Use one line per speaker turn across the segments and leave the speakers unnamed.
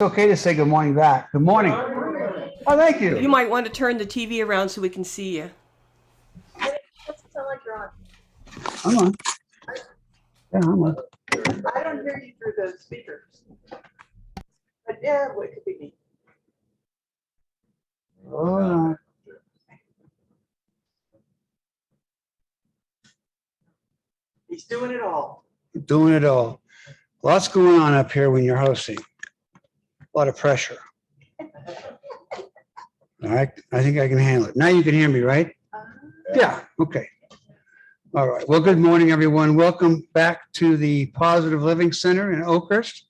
Okay to say good morning back. Good morning. Oh, thank you.
You might want to turn the TV around so we can see you.
It doesn't sound like you're on.
I'm on. Yeah, I'm on.
I don't hear you through the speakers. But yeah, well, it could be me.
Oh,
He's doing it all.
doing it all. Lots going on up here when you're hosting. A lot of pressure. All right, I think I can handle it. Now you can hear me, right? Yeah, okay. All right. Well, good morning, everyone. Welcome back to the Positive Living Center in Oakhurst.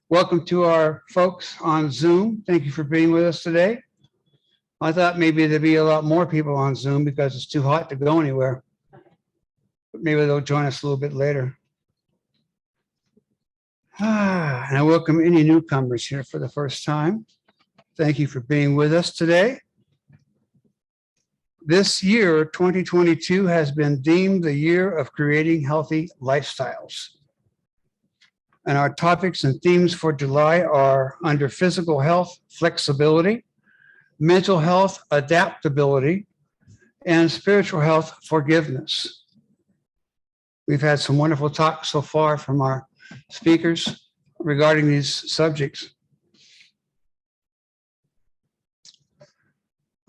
Welcome to our folks on Zoom. Thank you for being with us today. I thought maybe there'd be a lot more people on Zoom because it's too hot to go anywhere. But maybe they'll join us a little bit later. And I welcome any newcomers here for the first time. Thank you for being with us today. This year, 2022, has been deemed the year of creating healthy lifestyles. And our topics and themes for July are under physical health, flexibility, mental health, adaptability, and spiritual health, forgiveness. We've had some wonderful talks so far from our speakers regarding these subjects.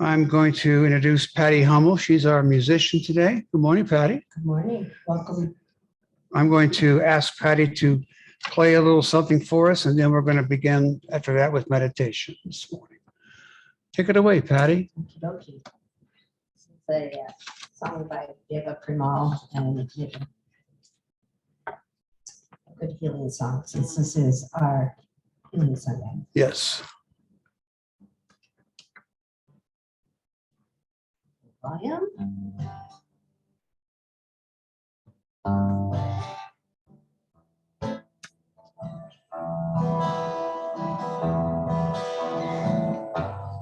I'm going to introduce Patty Hummel. She's our musician today. Good morning, Patty.
Good morning. Welcome.
I'm going to ask Patty to play a little something for us, and then we're going to begin after that with meditation this morning. Take it away, Patty.
Okie dokie. It's a song by Deva Primal, and it's a good healing song since this is our healing Sunday.
Yes.
Volume.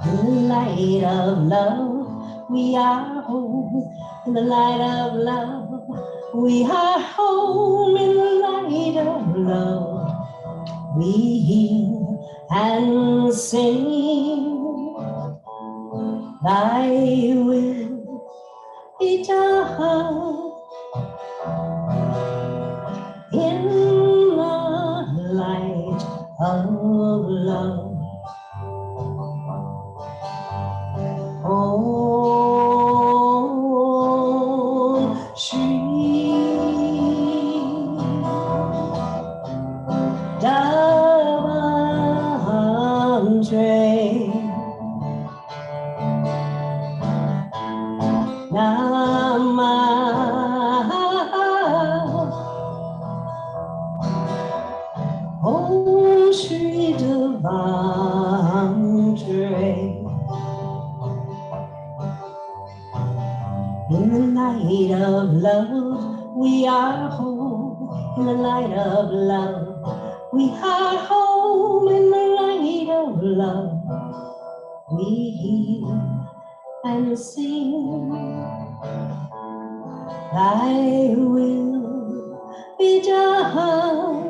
In the light of love, we are home. In the light of love, we are home. In the light of love, we heal and sing. Thy will be done in the light of love. Oh, sweet Davante, Nama, oh, sweet Davante. In the light of love, we are home. In the light of love, we are home. In the light of love, we heal and sing. Thy will be done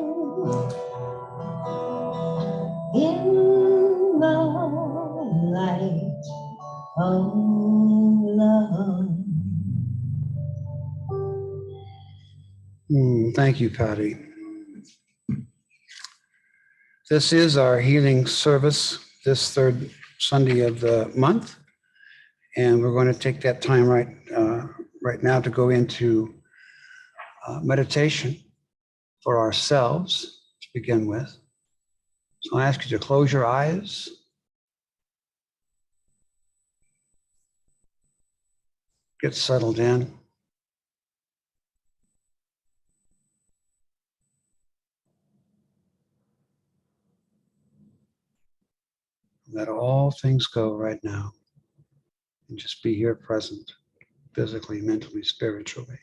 in the light of love.
Thank you, Patty. This is our healing service this third Sunday of the month. And we're going to take that time right now to go into meditation for ourselves to begin with. So I ask you to close your eyes. Get settled in. Let all things go right now and just be here present, physically, mentally, spiritually.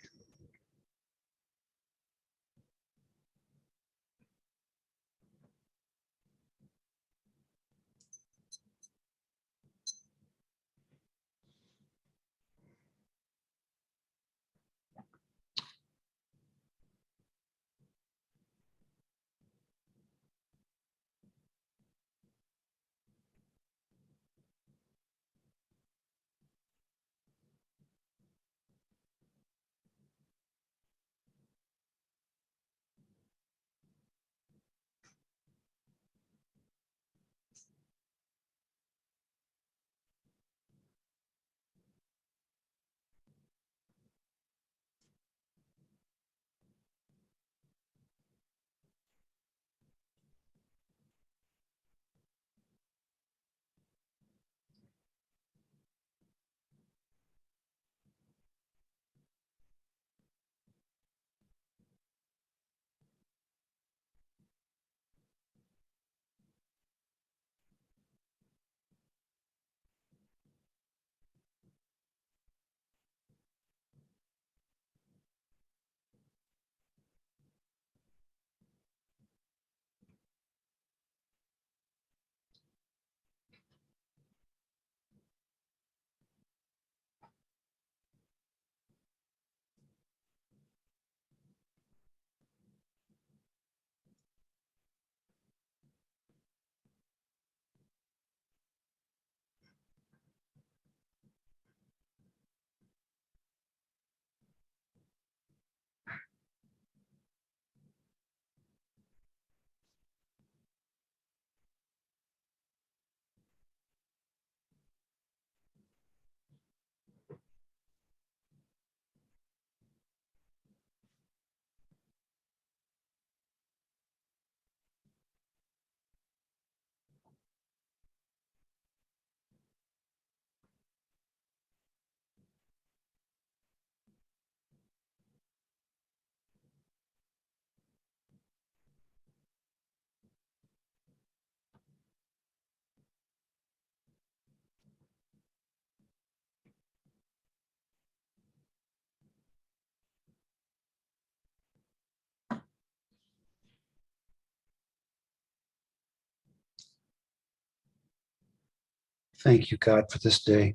Thank you, God, for this day.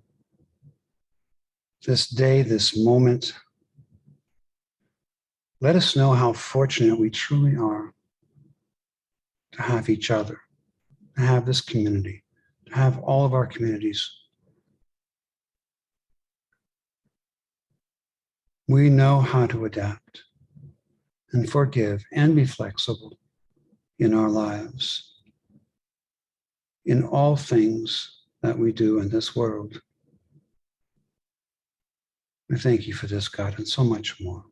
This day, this moment. Let us know how fortunate we truly are to have each other, to have this community, to have all of our communities. We know how to adapt and forgive and be flexible in our lives, in all things that we do in this world. We thank you for this, God, and so much more.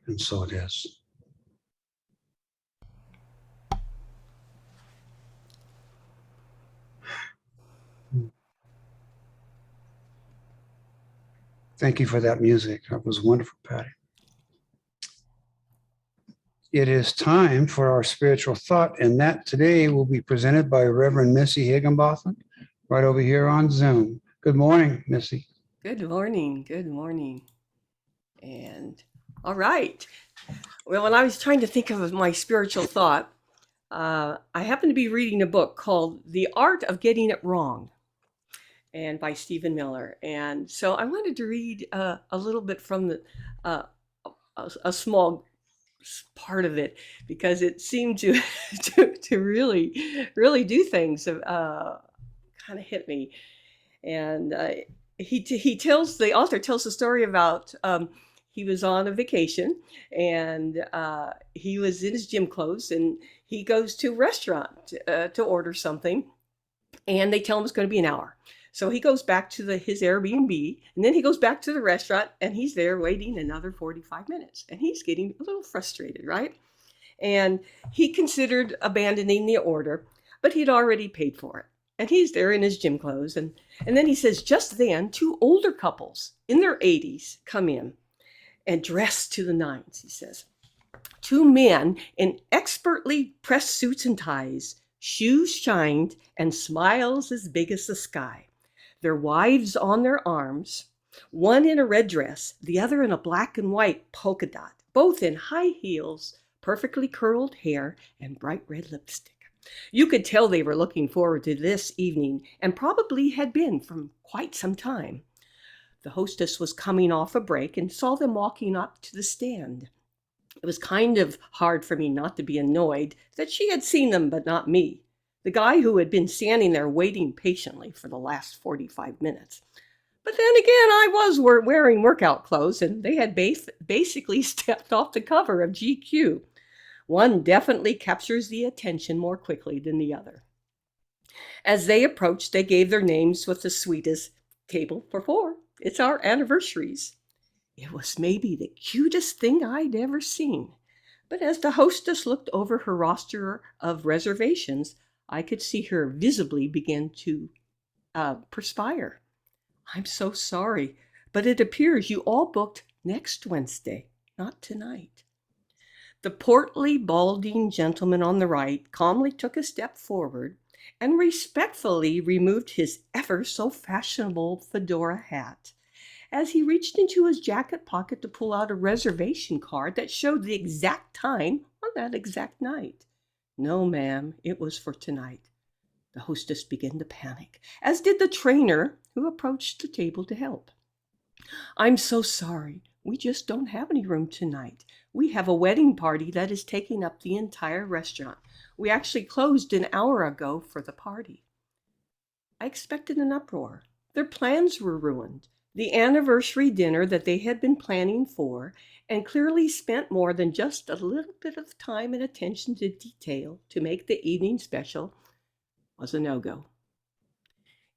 And so it is. Thank you for that music. That was wonderful, Patty. It is time for our spiritual thought, and that today will be presented by Reverend Missy Higginbotham, right over here on Zoom. Good morning, Missy.
Good morning. Good morning. And all right. Well, when I was trying to think of my spiritual thought, I happened to be reading a book called The Art of Getting It Wrong, and by Stephen Miller. And so I wanted to read a little bit from a small part of it, because it seemed to to really do things, kind of hit me. And the author tells the story about, he was on a vacation, and he was in his gym clothes, and he goes to a restaurant to order something, and they tell him it's going to be an hour. So he goes back to his Airbnb, and then he goes back to the restaurant, and he's there waiting another 45 minutes, and he's getting a little frustrated, right? And he considered abandoning the order, but he'd already paid for it. And he's there in his gym clothes. And then he says, just then, two older couples in their 80s come in and dressed to the nines, he says. Two men in expertly pressed suits and ties, shoes shined, and smiles as big as the sky. Their wives on their arms, one in a red dress, the other in a black and white polka dot, both in high heels, perfectly curled hair, and bright red lipstick. You could tell they were looking forward to this evening, and probably had been from quite some time. The hostess was coming off a break and saw them walking up to the stand. It was kind of hard for me not to be annoyed that she had seen them but not me, the guy who had been standing there waiting patiently for the last 45 minutes. But then again, I was wearing workout clothes, and they had basically stepped off the cover of GQ. One definitely captures the attention more quickly than the other. As they approached, they gave their names with the sweetest "table for four. It's our anniversaries." It was maybe the cutest thing I'd ever seen. But as the hostess looked over her roster of reservations, I could see her visibly begin to perspire. "I'm so sorry, but it appears you all booked next Wednesday, not tonight." The portly, balding gentleman on the right calmly took a step forward and respectfully removed his ever so fashionable fedora hat. As he reached into his jacket pocket to pull out a reservation card that showed the exact time on that exact night. "No, ma'am, it was for tonight." The hostess began to panic, as did the trainer who approached the table to help. "I'm so sorry. We just don't have any room tonight. We have a wedding party that is taking up the entire restaurant. We actually closed an hour ago for the party." I expected an uproar. Their plans were ruined. The anniversary dinner that they had been planning for, and clearly spent more than just a little bit of time and attention to detail to make the evening special, was a no-go.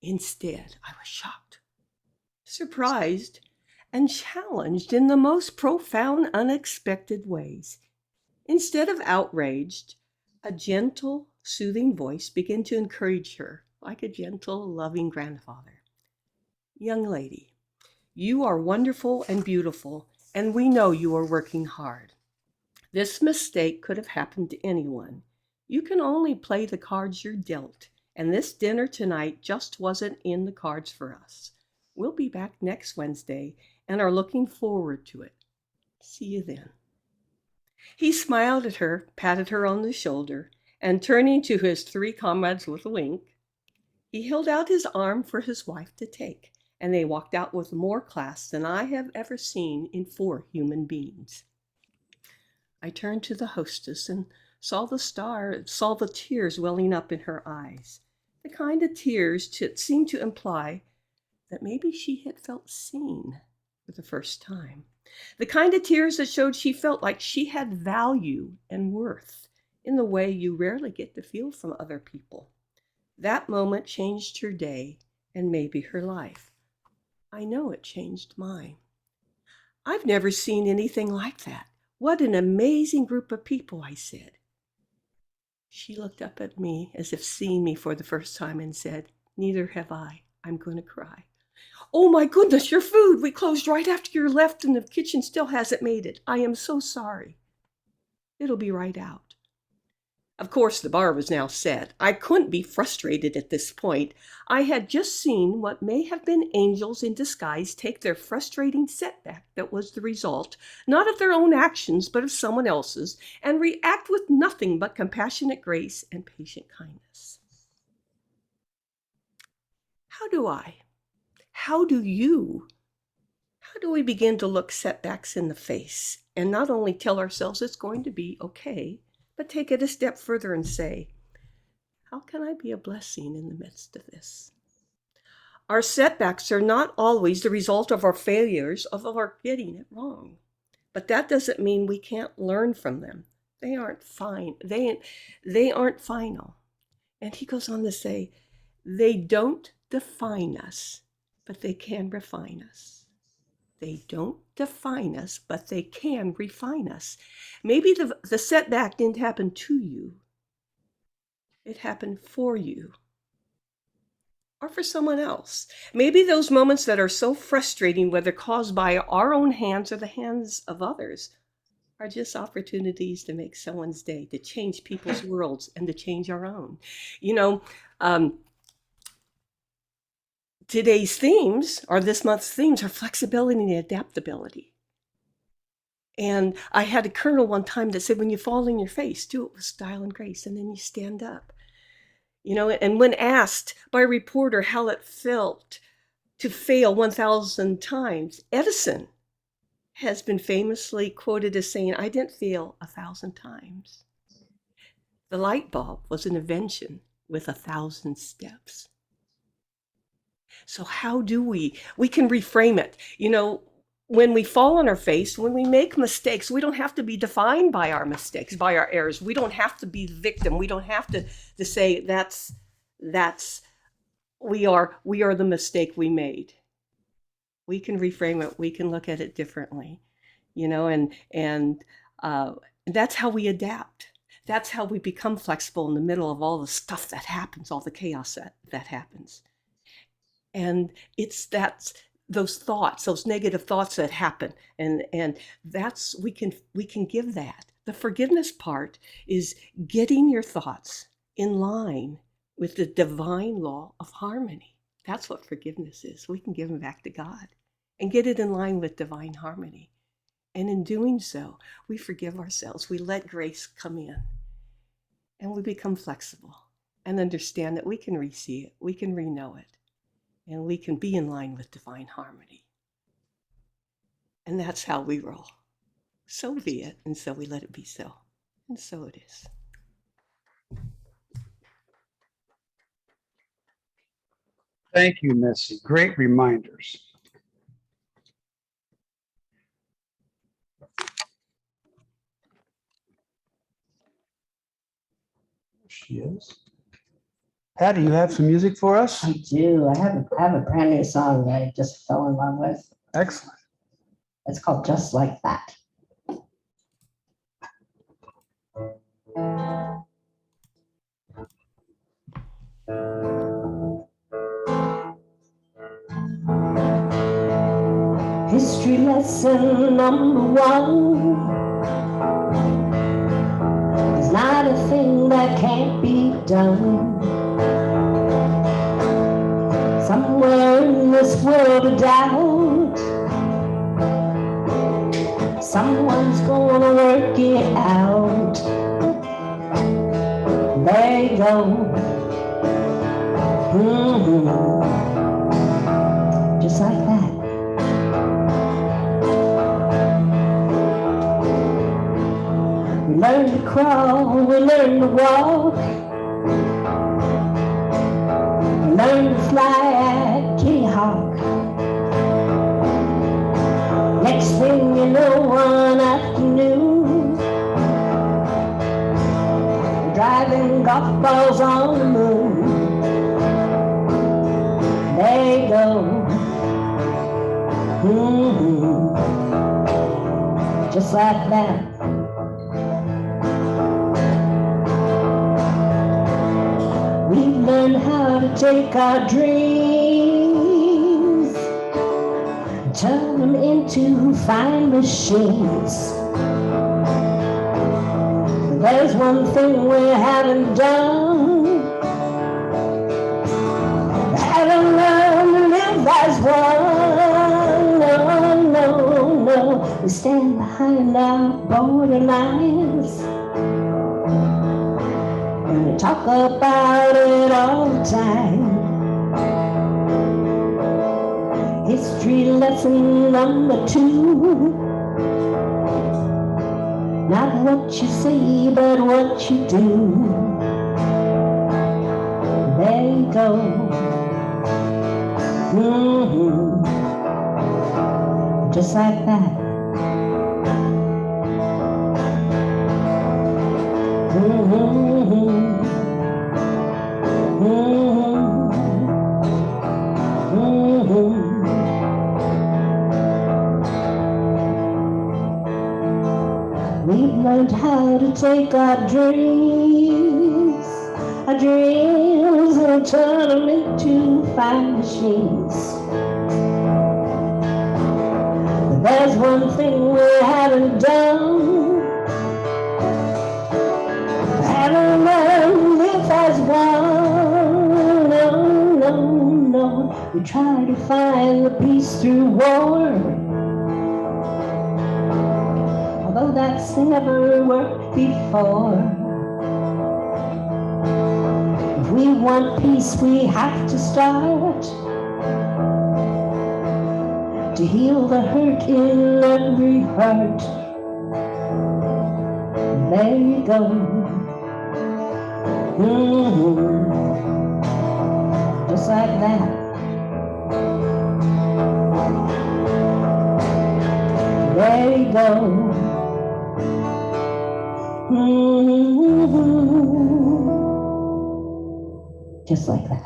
Instead, I was shocked, surprised, and challenged in the most profound, unexpected ways. Instead of outraged, a gentle, soothing voice began to encourage her, like a gentle, loving grandfather. "Young lady, you are wonderful and beautiful, and we know you are working hard. This mistake could have happened to anyone. You can only play the cards you're dealt, and this dinner tonight just wasn't in the cards for us. We'll be back next Wednesday and are looking forward to it. See you then." He smiled at her, patted her on the shoulder, and turning to his three comrades with a wink, He held out his arm for his wife to take, and they walked out with more class than I have ever seen in 4 human beings. I turned to the hostess and saw the tears welling up in her eyes, the kind of tears that seemed to imply that maybe she had felt seen for the first time, the kind of tears that showed she felt like she had value and worth in the way you rarely get to feel from other people. That moment changed her day and maybe her life. I know it changed mine. I've never seen anything like that. What an amazing group of people, I said. She looked up at me as if seeing me for the first time and said, "Neither have I. I'm going to cry." "Oh my goodness, your food! We closed right after you left and the kitchen still hasn't made it. I am so sorry." "It'll be right out." Of course, the bar was now set. I couldn't be frustrated at this point. I had just seen what may have been angels in disguise take their frustrating setback that was the result, not of their own actions, but of someone else's, and react with nothing but compassionate grace and patient kindness. How do we begin to look setbacks in the face and not only tell ourselves it's going to be okay, but take it a step further and say, how can I be a blessing in the midst of this? Our setbacks are not always the result of our failures, of our getting it wrong. But that doesn't mean we can't learn from them. They aren't fine. They aren't final. And he goes on to say, they don't define us, but they can refine us. They don't define us, but they can refine us. Maybe the setback didn't happen to you. It happened for you or for someone else. Maybe those moments that are so frustrating, whether caused by our own hands or the hands of others, are just opportunities to make someone's day, to change people's worlds and to change our own. Today's themes, or this month's themes, are flexibility and adaptability. And I had a colonel one time that said, when you fall on your face, do it with style and grace, and then you stand up. And when asked by a reporter how it felt to fail 1,000 times, Edison has been famously quoted as saying, "I didn't fail 1,000 times. The light bulb was an invention with 1,000 steps." So how do we can reframe it. When we fall on our face, when we make mistakes, we don't have to be defined by our mistakes, by our errors. We don't have to be the victim. We don't have to say we are the mistake we made. We can reframe it. We can look at it differently, and that's how we adapt. That's how we become flexible in the middle of all the stuff that happens, all the chaos that happens. And it's those thoughts, those negative thoughts that happen, and that's we can give that. The forgiveness part is getting your thoughts in line with the divine law of harmony. That's what forgiveness is. We can give them back to God and get it in line with divine harmony. And in doing so, we forgive ourselves. We let grace come in, and we become flexible and understand that we can re-see it, we can re-know it. And we can be in line with divine harmony. And that's how we roll. So be it, and so we let it be so. And so it is.
Thank you, Missy. Great reminders. There she is. Patty, you have some music for us?
I do. I have a brand new song that I just fell in love with.
Excellent.
It's called Just Like That. History lesson number 1. There's not a thing that can't be done. Somewhere in this world of doubt, someone's gonna work it out. There you go. Just like that. We learn to crawl, we learn to walk, we learn to fly at Kitty Hawk. Next thing you know, one afternoon, we're driving golf balls on the moon. There you go. Just like that. We've learned how to take our dreams, turn them into fine machines. There's one thing we haven't done. We haven't learned to live as one. No, no, no. We stand behind our borderlines and we talk about it all the time. History lesson number 2. Not what you say, but what you do. There you go. Just like that. We've learned how to take our dreams and turn them into fine machines. But there's one thing we haven't done. We haven't learned to live as one. No, no, no. We try to find the peace through war. Although that's never worked before. If we want peace, we have to start to heal the hurt in every heart. There you go. Just like that. There you go. Just like that.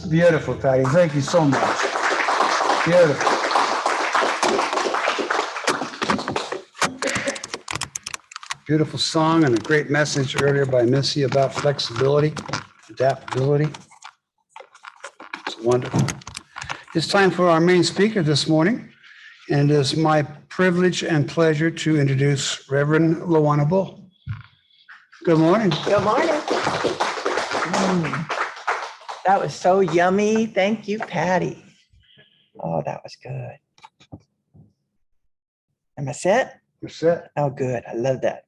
Beautiful, Patty. Thank you so much. Beautiful. Beautiful song and a great message earlier by Missy about flexibility, adaptability. It's wonderful. It's time for our main speaker this morning, and it is my privilege and pleasure to introduce Reverend Lj Bull. Good morning.
Good morning. That was so yummy. Thank you, Patty. Oh, that was good. Am I set?
You're set.
Oh, good. I love that.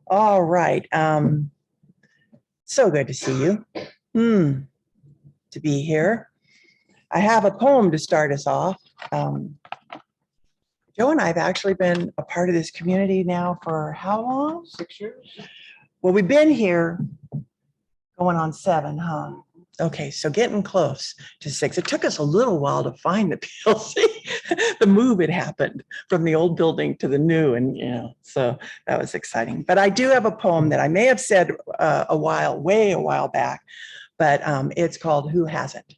All right. So good to see you. To be here. I have a poem to start us off. Joe and I have actually been a part of this community now for how long?
6 years.
Well, we've been here going on 7, huh? Okay, so getting close to 6. It took us a little while to find the PLC. The move had happened from the old building to the new, and so that was exciting. But I do have a poem that I may have said way a while back, but it's called Who Hasn't?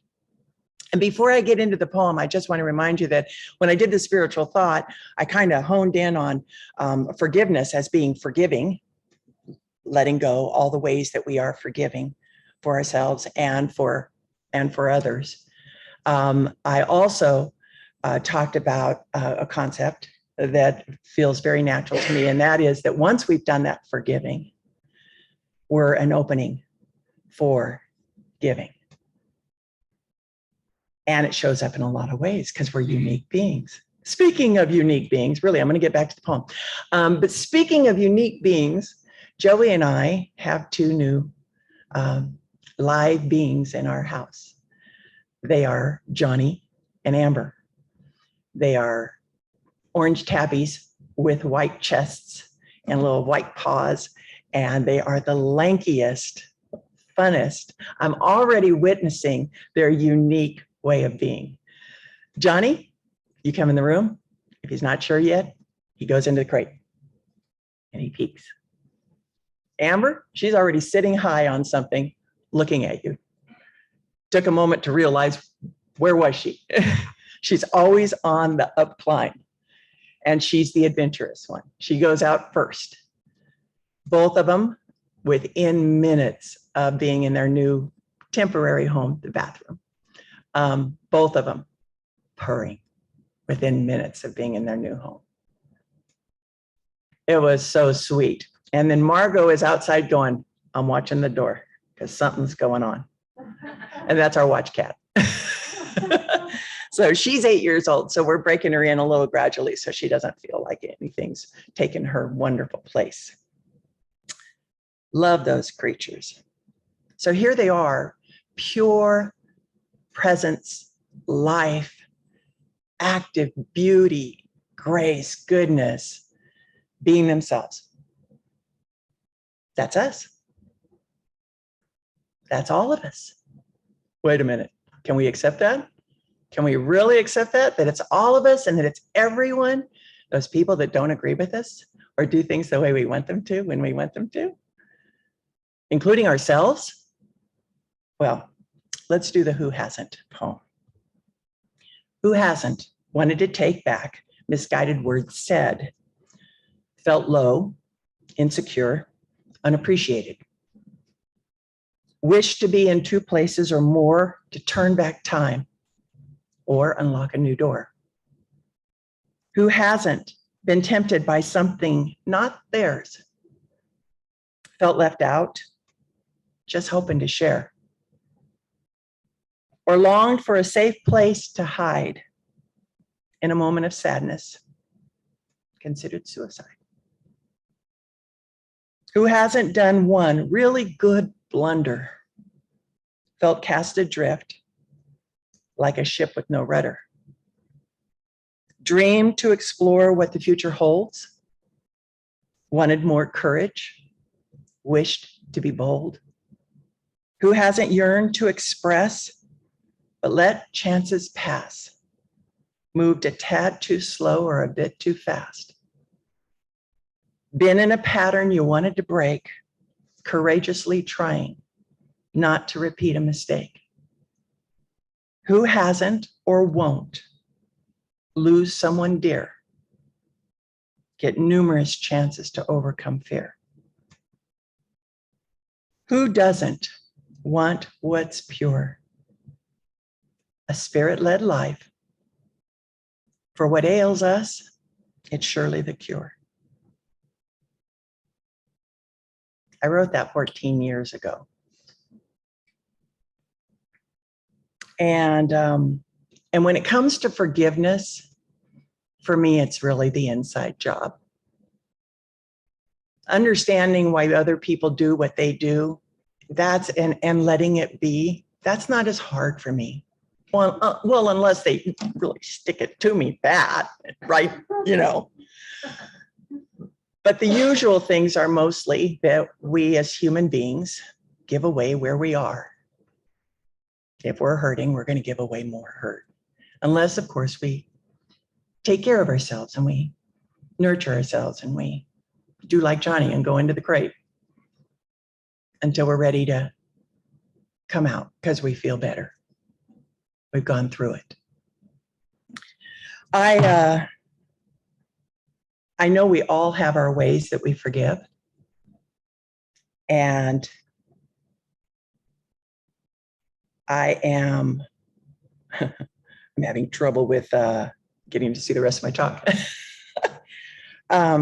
And before I get into the poem, I just want to remind you that when I did the spiritual thought, I kind of honed in on forgiveness as being forgiving, letting go all the ways that we are forgiving for ourselves and for others. I also talked about a concept that feels very natural to me, and that is that once we've done that forgiving, we're an opening for giving. And it shows up in a lot of ways because we're unique beings. Speaking of unique beings, really, I'm going to get back to the poem. But speaking of unique beings, Joey and I have 2 new live beings in our house. They are Johnny and Amber. They are orange tabbies with white chests and little white paws, and they are the lankiest, funnest. I'm already witnessing their unique way of being. Johnny, you come in the room. If he's not sure yet, he goes into the crate and he peeks. Amber, she's already sitting high on something, looking at you. Took a moment to realize, where was she? She's always on the up climb, and she's the adventurous one. She goes out first. Both of them within minutes of being in their new temporary home, the bathroom. Both of them purring within minutes of being in their new home. It was so sweet. And then Margot is outside going, I'm watching the door because something's going on. And that's our watch cat. So she's 8 years old. So we're breaking her in a little gradually so she doesn't feel like anything's taken her wonderful place. Love those creatures. So here they are, pure presence, life, active beauty, grace, goodness, being themselves. That's us. That's all of us. Wait a minute. Can we accept that? Can we really accept that? That it's all of us and that it's everyone, those people that don't agree with us or do things the way we want them to when we want them to, including ourselves? Well, let's do the who hasn't poem. Who hasn't wanted to take back misguided words said, felt low, insecure, unappreciated, wished to be in two places or more to turn back time or unlock a new door? Who hasn't been tempted by something not theirs, felt left out, just hoping to share, or longed for a safe place to hide in a moment of sadness, considered suicide? Who hasn't done one really good blunder, felt cast adrift like a ship with no rudder, dreamed to explore what the future holds, wanted more courage, wished to be bold? Who hasn't yearned to express, but let chances pass, moved a tad too slow or a bit too fast? Been in a pattern you wanted to break, courageously trying not to repeat a mistake? Who hasn't or won't lose someone dear, get numerous chances to overcome fear? Who doesn't want what's pure? A spirit-led life. For what ails us, it's surely the cure. I wrote that 14 years ago. And when it comes to forgiveness, for me, it's really the inside job. Understanding why other people do what they do, and letting it be, that's not as hard for me. Well, unless they really stick it to me bad, right? You know. But the usual things are mostly that we as human beings give away where we are. If we're hurting, we're going to give away more hurt. Unless, of course, we take care of ourselves and we nurture ourselves and we do like Johnny and go into the crate until we're ready to come out because we feel better. We've gone through it. I know we all have our ways that we forgive. And I'm having trouble with getting to see the rest of my talk. I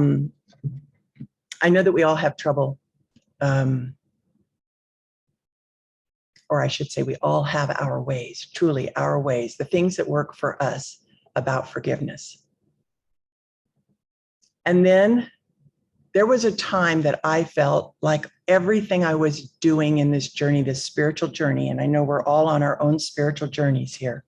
know that we all have trouble, or I should say we all have our ways, truly our ways, the things that work for us about forgiveness. And then there was a time that I felt like everything I was doing in this journey, this spiritual journey, and I know we're all on our own spiritual journeys here,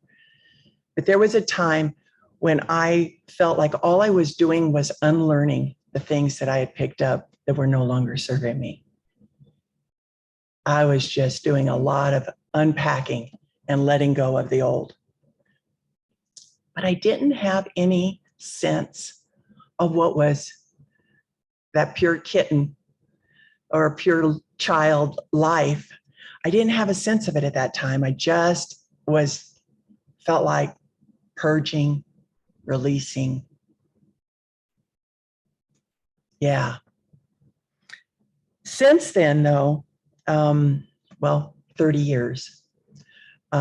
but there was a time when I felt like all I was doing was unlearning the things that I had picked up that were no longer serving me. I was just doing a lot of unpacking and letting go of the old. But I didn't have any sense of what was that pure kitten or pure child life. I didn't have a sense of it at that time. I just felt like purging, releasing. Yeah. Since then, though, 30 years.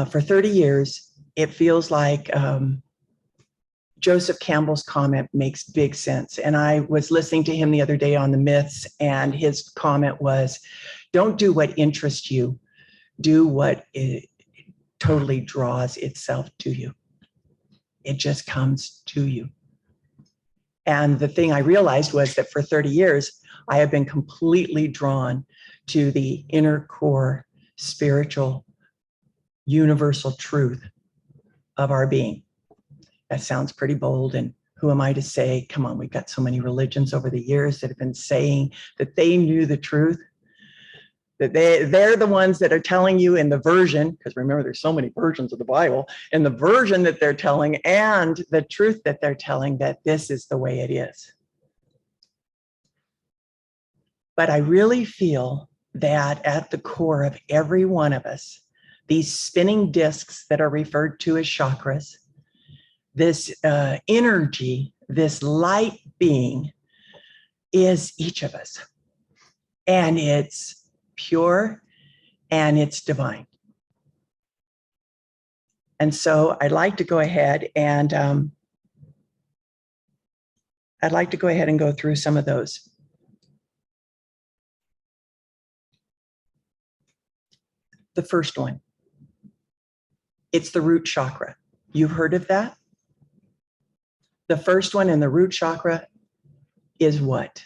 For 30 years, it feels like Joseph Campbell's comment makes big sense. And I was listening to him the other day on the myths, and his comment was, don't do what interests you, do what it totally draws itself to you. It just comes to you. And the thing I realized was that for 30 years, I have been completely drawn to the inner core, spiritual, universal truth of our being. That sounds pretty bold. And who am I to say, come on, we've got so many religions over the years that have been saying that they knew the truth, that they're the ones that are telling you in the version, because remember, there's so many versions of the Bible, in the version that they're telling and the truth that they're telling, that this is the way it is. But I really feel that at the core of every one of us, these spinning discs that are referred to as chakras, this energy, this light being is each of us. And it's pure and it's divine. And so I'd like to go ahead and go through some of those. The first one, it's the root chakra. You've heard of that? The first one in the root chakra is what?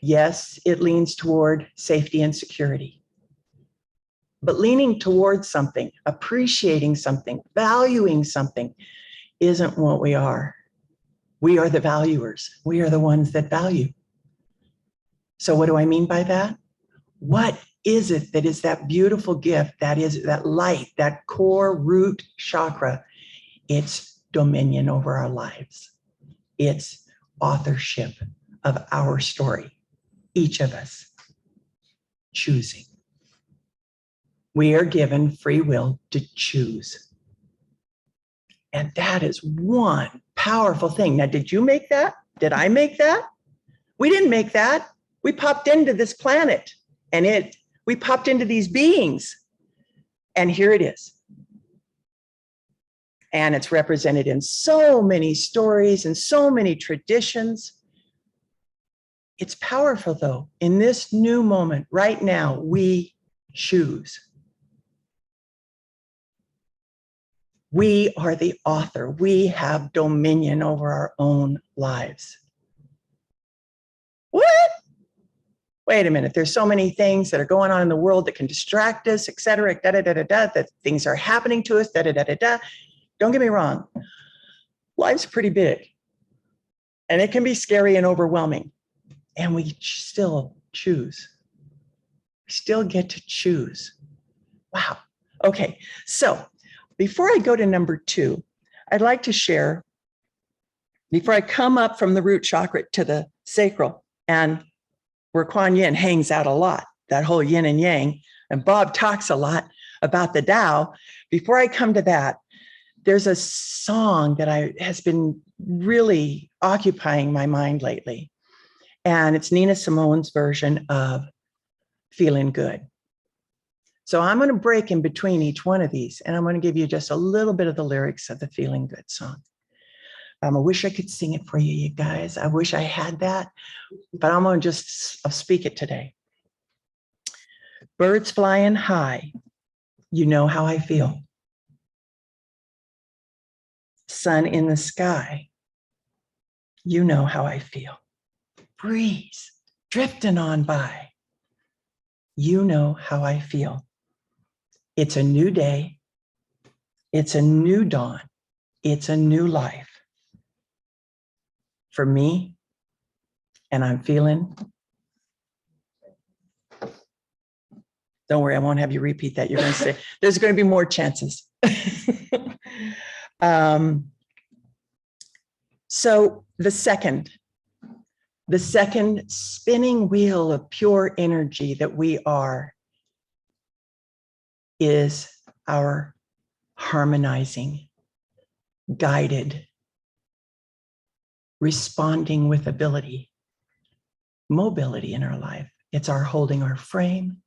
Yes, it leans toward safety and security. But leaning towards something, appreciating something, valuing something isn't what we are. We are the valuers. We are the ones that value. So what do I mean by that? What is it that is that beautiful gift, that is that light, that core root chakra? It's dominion over our lives. It's authorship of our story, each of us choosing. We are given free will to choose. And that is one powerful thing. Now, did you make that? Did I make that? We didn't make that. We popped into this planet and we popped into these beings. And here it is. And it's represented in so many stories and so many traditions. It's powerful, though. In this new moment, right now, we choose. We are the author. We have dominion over our own lives. What? Wait a minute. There's so many things that are going on in the world that can distract us, et cetera, that things are happening to us, Don't get me wrong. Life's pretty big. And it can be scary and overwhelming. And we still choose. We still get to choose. Wow. Okay. So before I go to number 2, I'd like to share, before I come up from the root chakra to the sacral, and where Kuan Yin hangs out a lot, that whole yin and yang, and Bob talks a lot about the Tao. Before I come to that, there's a song that has been really occupying my mind lately. And it's Nina Simone's version of Feeling Good. So I'm going to break in between each one of these, and I'm going to give you just a little bit of the lyrics of the Feeling Good song. I wish I could sing it for you, you guys. I wish I had that, but I'm going to just speak it today. Birds flying high, you know how I feel. Sun in the sky, you know how I feel. Breeze drifting on by. You know how I feel. It's a new day. It's a new dawn. It's a new life for me. And I'm feeling, don't worry, I won't have you repeat that. You're going to say, there's going to be more chances. So the second spinning wheel of pure energy that we are is our harmonizing, guided, responding with ability, mobility in our life. It's our holding our frame.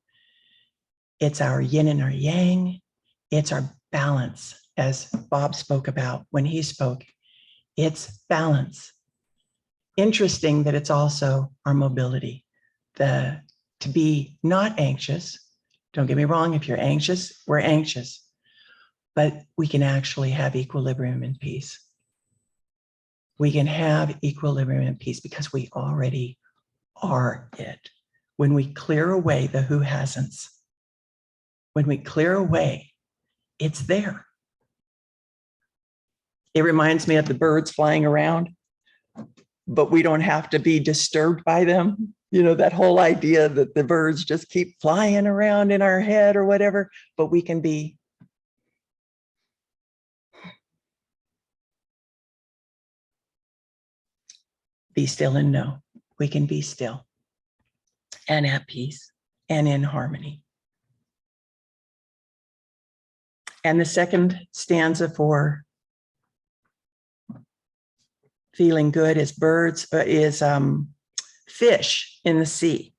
It's our yin and our yang. It's our balance, as Bob spoke about when he spoke. It's balance. Interesting that it's also our mobility, to be not anxious. Don't get me wrong, if you're anxious, we're anxious, but we can actually have equilibrium and peace. We can have equilibrium and peace because we already are it. When we clear away the who hasn'ts, when we clear away, it's there. It reminds me of the birds flying around, but we don't have to be disturbed by them. You know, that whole idea that the birds just keep flying around in our head or whatever, but we can be still and know. We can be still and at peace and in harmony. And the second stanza for feeling good is fish in the sea.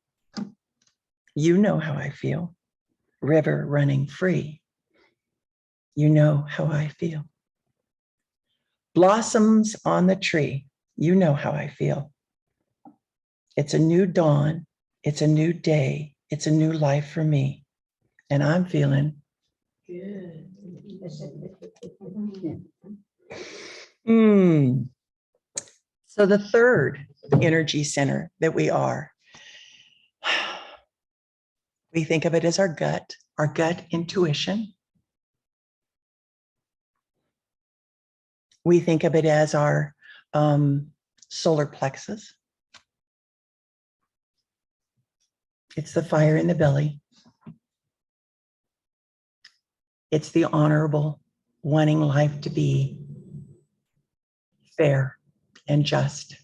You know how I feel. River running free. You know how I feel. Blossoms on the tree. You know how I feel. It's a new dawn. It's a new day. It's a new life for me. And I'm feeling good. So the third energy center that we are, we think of it as our gut intuition. We think of it as our solar plexus. It's the fire in the belly. It's the honorable, wanting life to be fair and just.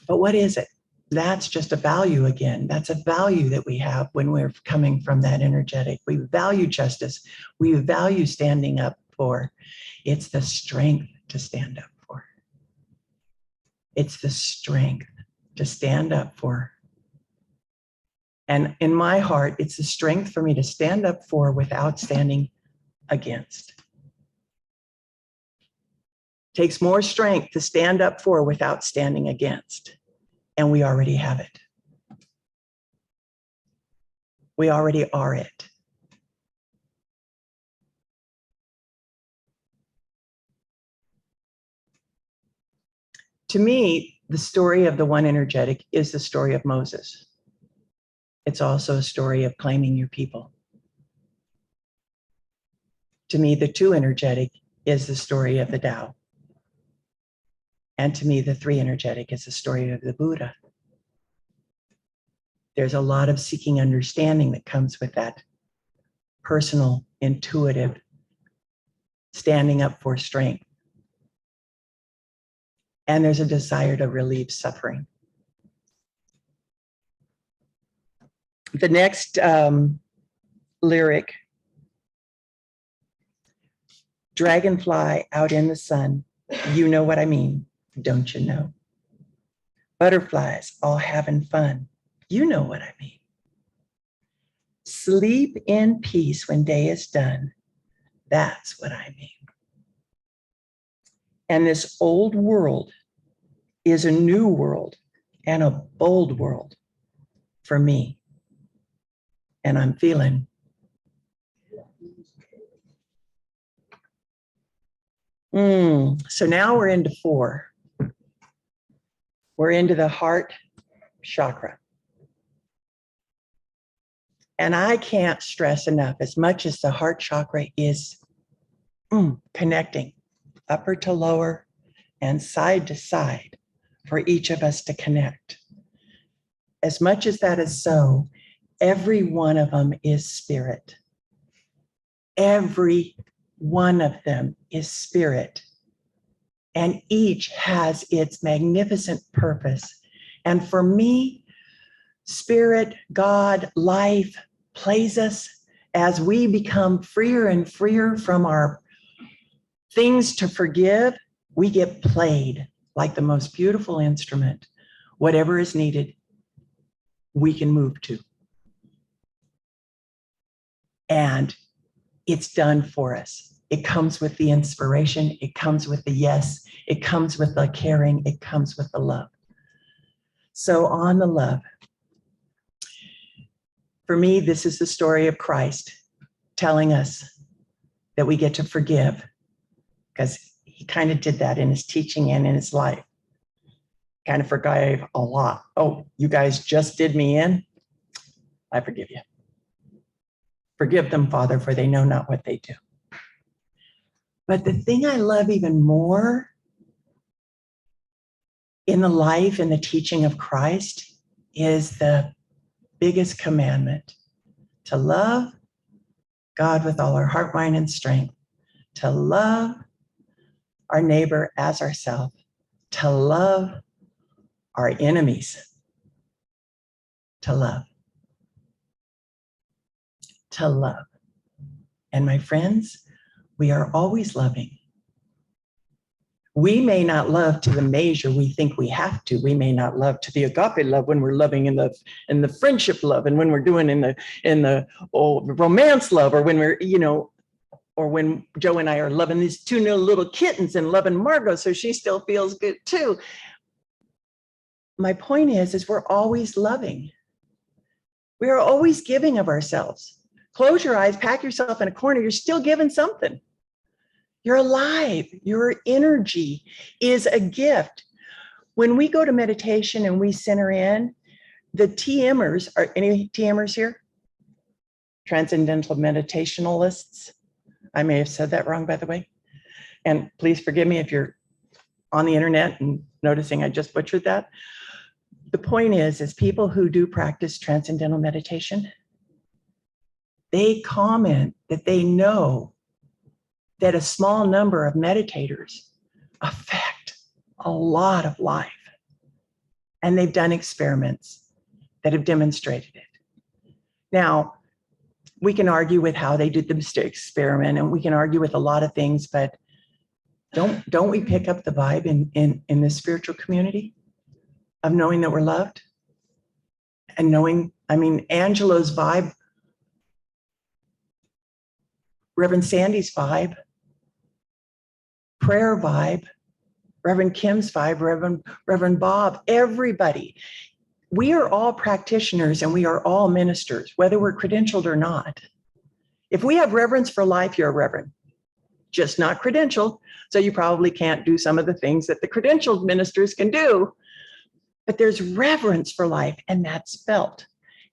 But what is it? That's just a value again. That's a value that we have when we're coming from that energetic. We value justice. We value standing up for. It's the strength to stand up for. It's the strength to stand up for. And in my heart, it's the strength for me to stand up for without standing against. It takes more strength to stand up for without standing against. And we already have it. We already are it. To me, the story of the one energetic is the story of Moses. It's also a story of claiming your people. To me, the two energetic is the story of the Tao. And to me, the three energetic is the story of the Buddha. There's a lot of seeking understanding that comes with that personal, intuitive, standing up for strength. And there's a desire to relieve suffering. The next lyric, dragonfly out in the sun, you know what I mean, don't you know? Butterflies all having fun, you know what I mean. Sleep in peace when day is done, that's what I mean. And this old world is a new world and a bold world for me. And I'm feeling so now we're into 4. We're into the heart chakra. And I can't stress enough, as much as the heart chakra is connecting upper to lower and side to side for each of us to connect. As much as that is so, every one of them is spirit. Every one of them is spirit. And each has its magnificent purpose. And for me, spirit, God, life plays us as we become freer and freer from our things to forgive. We get played like the most beautiful instrument. Whatever is needed, we can move to. And it's done for us. It comes with the inspiration. It comes with the yes. It comes with the caring. It comes with the love. So on the love, for me, this is the story of Christ telling us that we get to forgive, because he kind of did that in his teaching and in his life. Kind of forgave a lot. Oh, you guys just did me in. I forgive you. Forgive them, Father, for they know not what they do. But the thing I love even more in the life and the teaching of Christ is the biggest commandment: to love God with all our heart, mind, and strength, to love our neighbor as ourselves, to love our enemies, to love. To love. And my friends, we are always loving. We may not love to the measure we think we have to. We may not love to the agape love when we're loving in the friendship love, and when we're doing in the romance love, or when we're, or when Joe and I are loving these two new little kittens and loving Margot so she still feels good too. My point is we're always loving. We are always giving of ourselves. Close your eyes, pack yourself in a corner, you're still giving something. You're alive. Your energy is a gift. When we go to meditation and we center in, the TMers, are any TMers here? Transcendental meditationalists. I may have said that wrong, by the way. And please forgive me if you're on the internet and noticing I just butchered that. The point is people who do practice transcendental meditation, they comment that they know that a small number of meditators affect a lot of life. And they've done experiments that have demonstrated it. Now, we can argue with how they did the experiment, and we can argue with a lot of things, but don't we pick up the vibe in this spiritual community of knowing that we're loved? And knowing, Angelo's vibe, Reverend Sandy's vibe, prayer vibe, Reverend Kim's vibe, Reverend Bob, everybody. We are all practitioners and we are all ministers, whether we're credentialed or not. If we have reverence for life, you're a reverend, just not credentialed. So you probably can't do some of the things that the credentialed ministers can do, but there's reverence for life, and that's felt.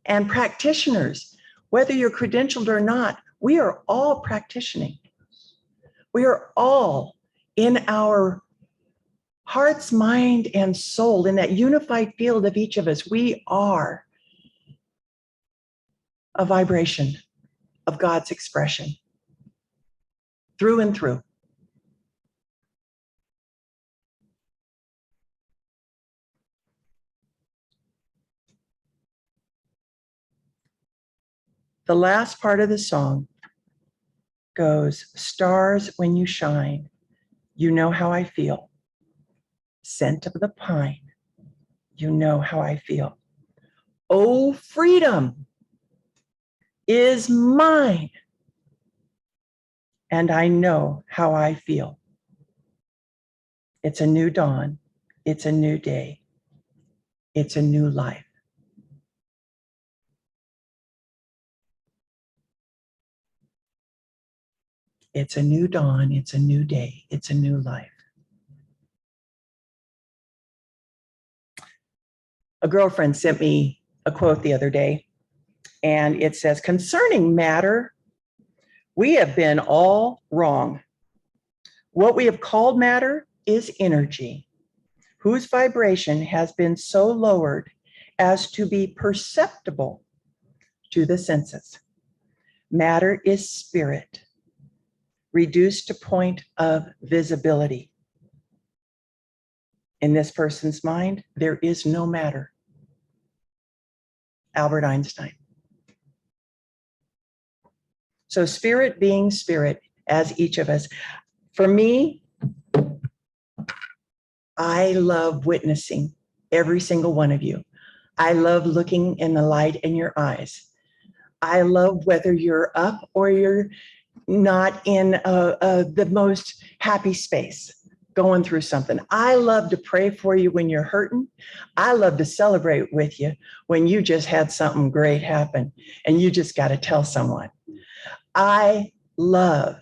And practitioners, whether you're credentialed or not, we are all practicing. We are all in our hearts, mind, and soul, in that unified field of each of us. We are a vibration of God's expression through and through. The last part of the song goes, stars when you shine, you know how I feel. Scent of the pine, you know how I feel. Oh, freedom is mine, and I know how I feel. It's a new dawn, it's a new day, it's a new life. It's a new dawn, it's a new day, it's a new life. A girlfriend sent me a quote the other day, and it says, concerning matter, we have been all wrong. What we have called matter is energy, whose vibration has been so lowered as to be perceptible to the senses. Matter is spirit, reduced to point of visibility. In this person's mind, there is no matter. Albert Einstein. So spirit being spirit, as each of us. For me, I love witnessing every single one of you. I love looking in the light in your eyes. I love whether you're up or you're not in the most happy space, going through something. I love to pray for you when you're hurting. I love to celebrate with you when you just had something great happen and you just got to tell someone. I love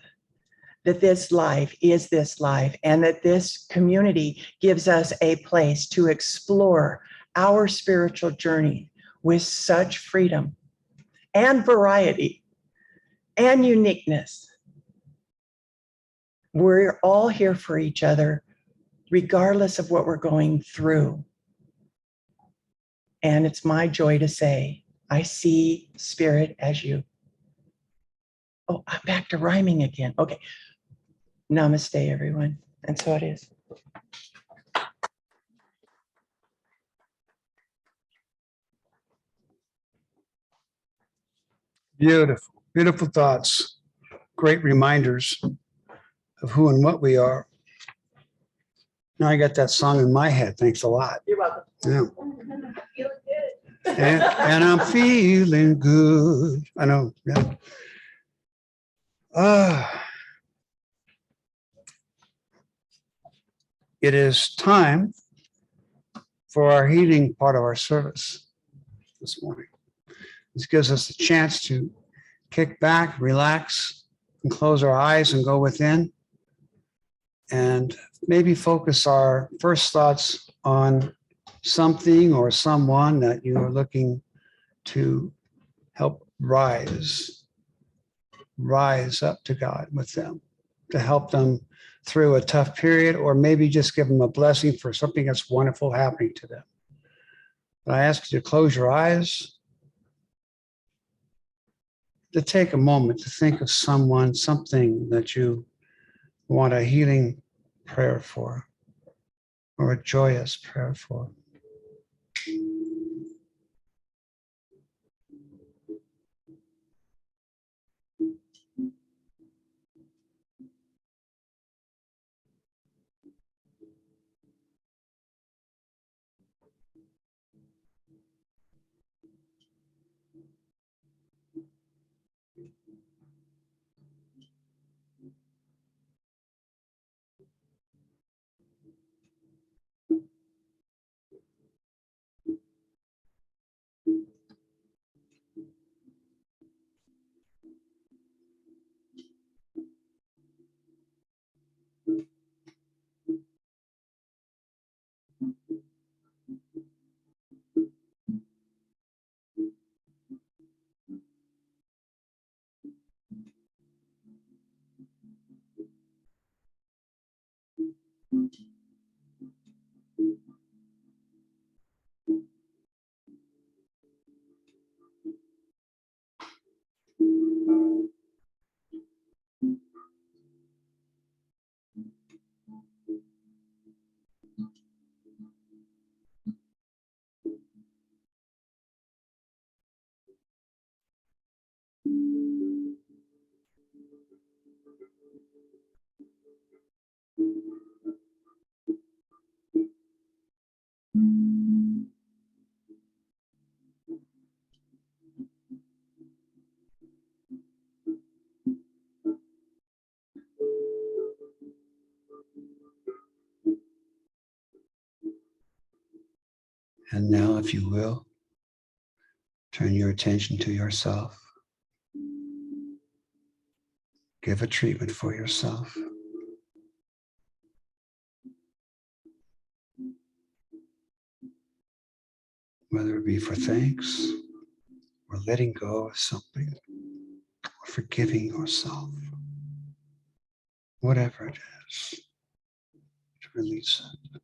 that this life is this life and that this community gives us a place to explore our spiritual journey with such freedom and variety and uniqueness. We're all here for each other, regardless of what we're going through. And it's my joy to say, I see spirit as you. Oh, I'm back to rhyming again. Okay. Namaste, everyone. And so it is.
Beautiful, beautiful thoughts. Great reminders of who and what we are. Now I got that song in my head. Thanks a lot.
You're welcome.
Yeah.
Feeling good.
And I'm feeling good. I know. Yeah. It is time for our healing part of our service this morning. This gives us a chance to kick back, relax, and close our eyes and go within and maybe focus our first thoughts on something or someone that you are looking to help rise up to God with them, to help them through a tough period, or maybe just give them a blessing for something that's wonderful happening to them. But I ask you to close your eyes, to take a moment to think of someone, something that you want a healing prayer for, or a joyous prayer for. And now, if you will, turn your attention to yourself. Give a treatment for yourself. whether it be for thanks or letting go of something or forgiving yourself, whatever it is, to release it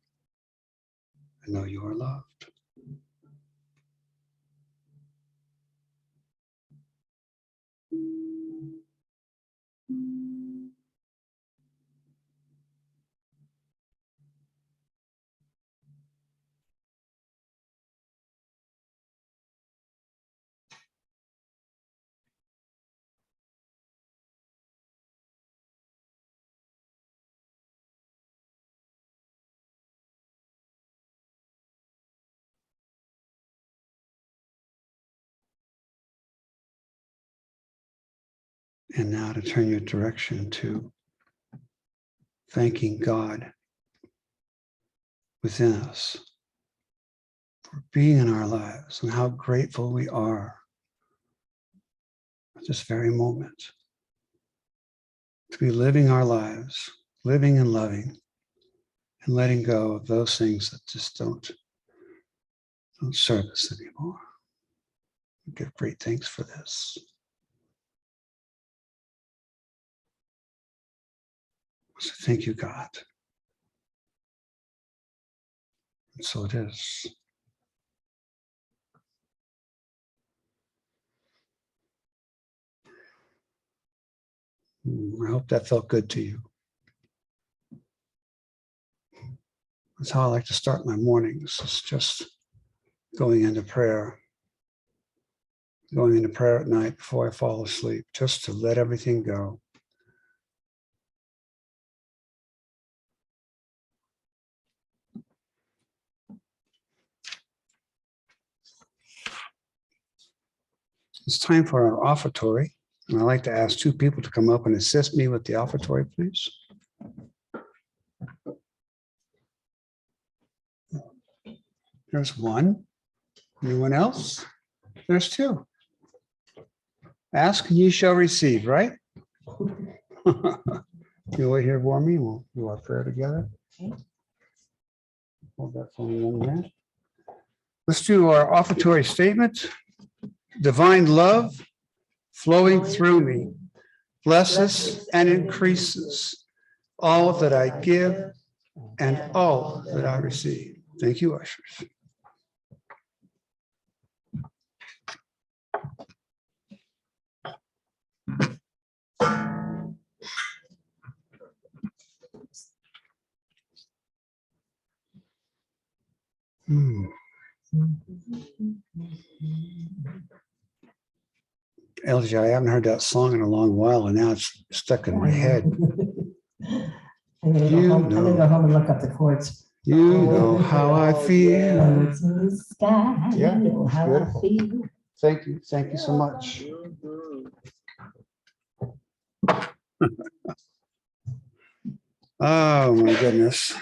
and know you are loved. And now to turn your direction to thanking God within us for being in our lives and how grateful we are at this very moment to be living our lives, living and loving, and letting go of those things that just don't serve us anymore. We give great thanks for this. So thank you, God. And so it is. I hope that felt good to you. That's how I like to start my mornings. It's just going into prayer at night before I fall asleep, just to let everything go. It's time for our offertory, and I'd like to ask two people to come up and assist me with the offertory, please. There's one. Anyone else? There's two. Ask and you shall receive, right? You wait here for me. We'll do our prayer together. Hold that phone in one hand. Let's do our offertory statement. Divine love flowing through me blesses and increases all that I give and all that I receive. Thank you, ushers. LJ, I haven't heard that song in a long while, and now it's stuck in my head.
I'm gonna go home. I'm gonna go home and look up the chords.
You know how I feel.
Birds in the sky,
Yeah,
you know how
beautiful.
I feel.
Thank you. Thank you so much. Oh, my goodness.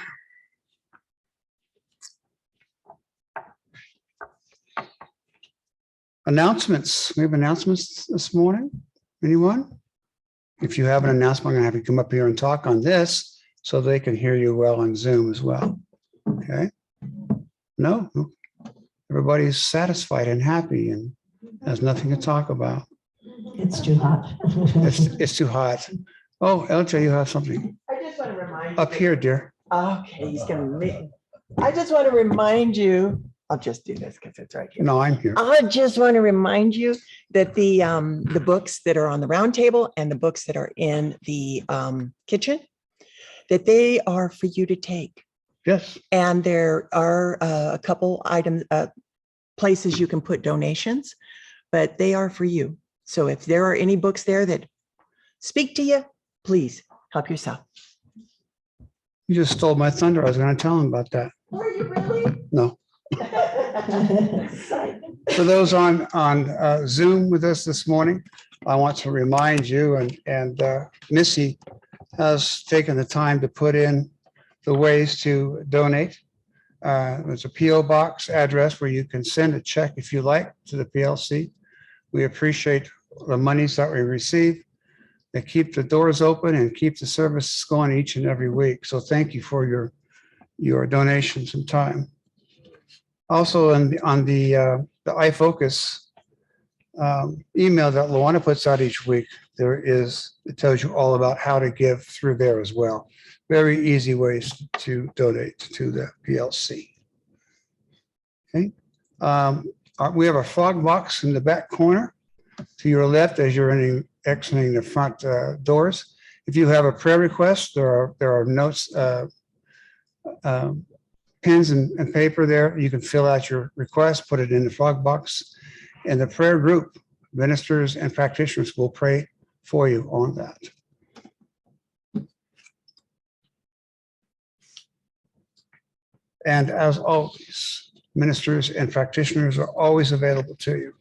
Announcements. We have announcements this morning. Anyone? If you have an announcement, I'm going to have you come up here and talk on this so they can hear you well on Zoom as well. Okay? No? Everybody's satisfied and happy and has nothing to talk about.
It's too hot.
It's too hot. Oh, LJ, you have something
I just want to remind you.
up here, dear.
Okay, he's gonna make. I just want to remind you, I'll just do this because it's right here.
No, I'm here.
I just want to remind you that the books that are on the round table and the books that are in the kitchen, that they are for you to take.
Yes.
And there are a couple items, places you can put donations, but they are for you. So if there are any books there that speak to you, please help yourself.
You just stole my thunder. I was going to tell him about that.
Are you really?
No. For those on Zoom with us this morning, I want to remind you, and Missy has taken the time to put in the ways to donate. There's a PO box address where you can send a check if you like to the PLC. We appreciate the monies that we receive. They keep the doors open and keep the services going each and every week. So thank you for your donations and time. Also on the iFocus email that Luana puts out each week, it tells you all about how to give through there as well. Very easy ways to donate to the PLC. Okay. We have a frog box in the back corner to your left as you're exiting the front doors. If you have a prayer request, there are notes, pens and paper there. You can fill out your request, put it in the frog box, and the prayer group, ministers and practitioners, will pray for you on that. And as always, ministers and practitioners are always available to you.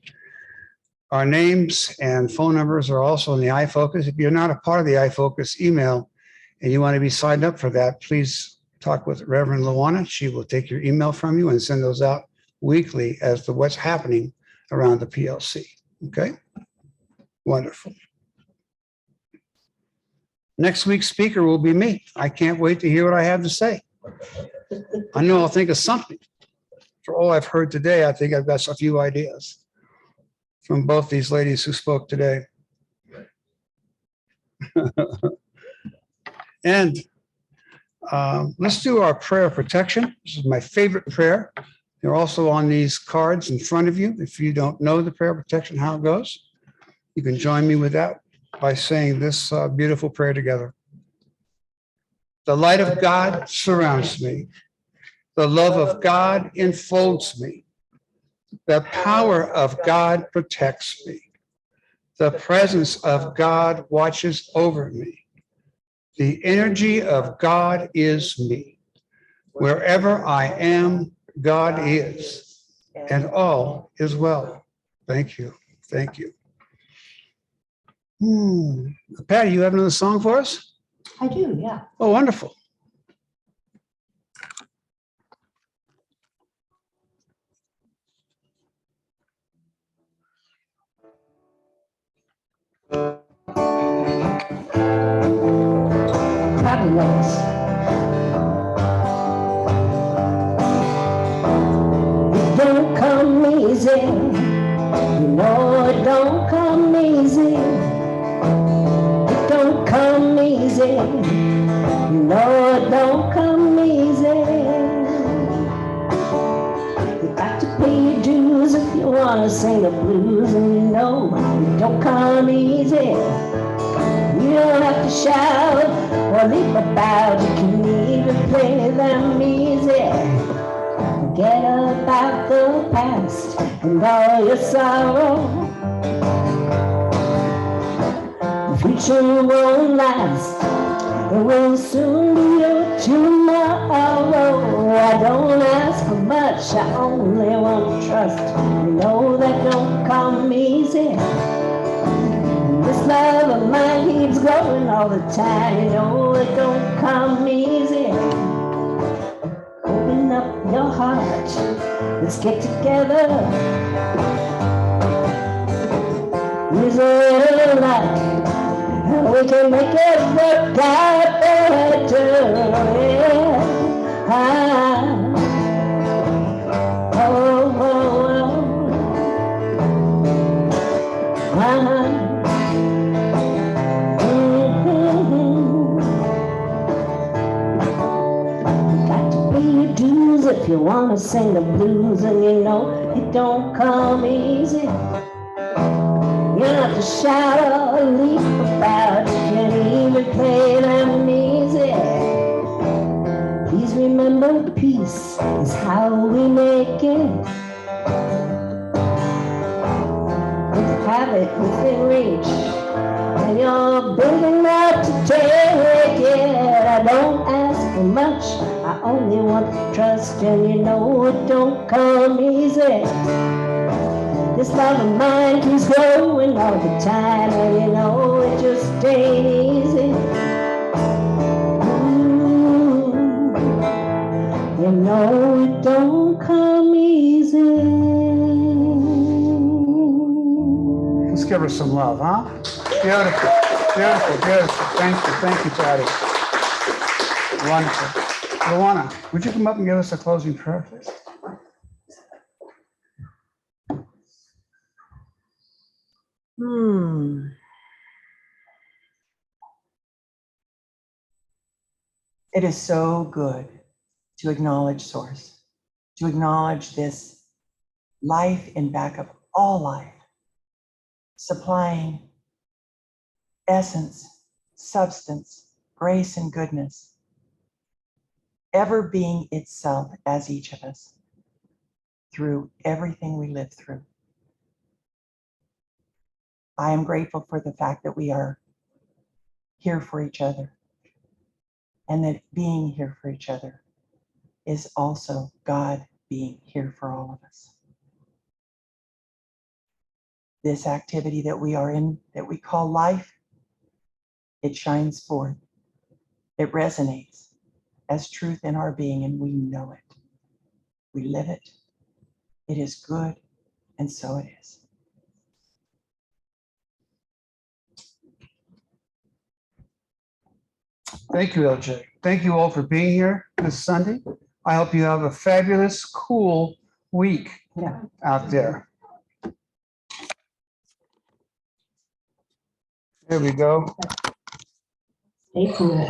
Our names and phone numbers are also in the iFocus. If you're not a part of the iFocus email and you want to be signed up for that, please talk with Reverend Luana. She will take your email from you and send those out weekly as to what's happening around the PLC. Okay? Wonderful. Next week's speaker will be me. I can't wait to hear what I have to say. I know I'll think of something. For all I've heard today, I think I've got a few ideas from both these ladies who spoke today. And let's do our prayer of protection. This is my favorite prayer. They're also on these cards in front of you. If you don't know the prayer of protection, how it goes, you can join me with that by saying this beautiful prayer together. The light of God surrounds me. The love of God enfolds me. The power of God protects me. The presence of God watches over me. The energy of God is me. Wherever I am, God is, and all is well. Thank you. Thank you. Patty, you have another song for us?
I do, yeah.
Oh, wonderful.
Fabulous. It don't come easy. You know it don't come easy. It don't come easy. You know it don't come easy. You got to pay your dues if you wanna sing the blues, and you know it don't come easy. You don't have to shout or leap about. You can even play them easy. Forget about the past and all your sorrow. The future won't last. It will soon be your tomorrow. I don't ask for much, I only want to trust. You know that don't come easy. This love of mine keeps growing all the time. You know it don't come easy. Open up your heart, let's get together. Use it like we can make it work out better. Yeah. Oh, oh, oh. If you wanna sing the blues, and you know it don't come easy. You don't have to shout or leap about. You can even play them easy. Please remember, peace is how we make it. Have it within reach, and you're big enough to take it. I don't ask for much, I only want to trust, and you know it don't come easy. This love of mine keeps growing all the time, and you know it just ain't easy. Ooh, you know it don't come easy.
Let's give her some love, huh? Beautiful, beautiful, beautiful. Thank you, Patty. Wonderful. Luana, would you come up and give us a closing prayer, please?
It is so good to acknowledge Source, to acknowledge this life in back of all life, supplying essence, substance, grace, and goodness, ever being itself as each of us through everything we live through. I am grateful for the fact that we are here for each other, and that being here for each other is also God being here for all of us. This activity that we are in, that we call life, it shines forth. It resonates as truth in our being, and we know it. We live it. It is good, and so it is.
Thank you, LJ. Thank you all for being here this Sunday. I hope you have a fabulous, cool week out there. There we go.
Stay cool.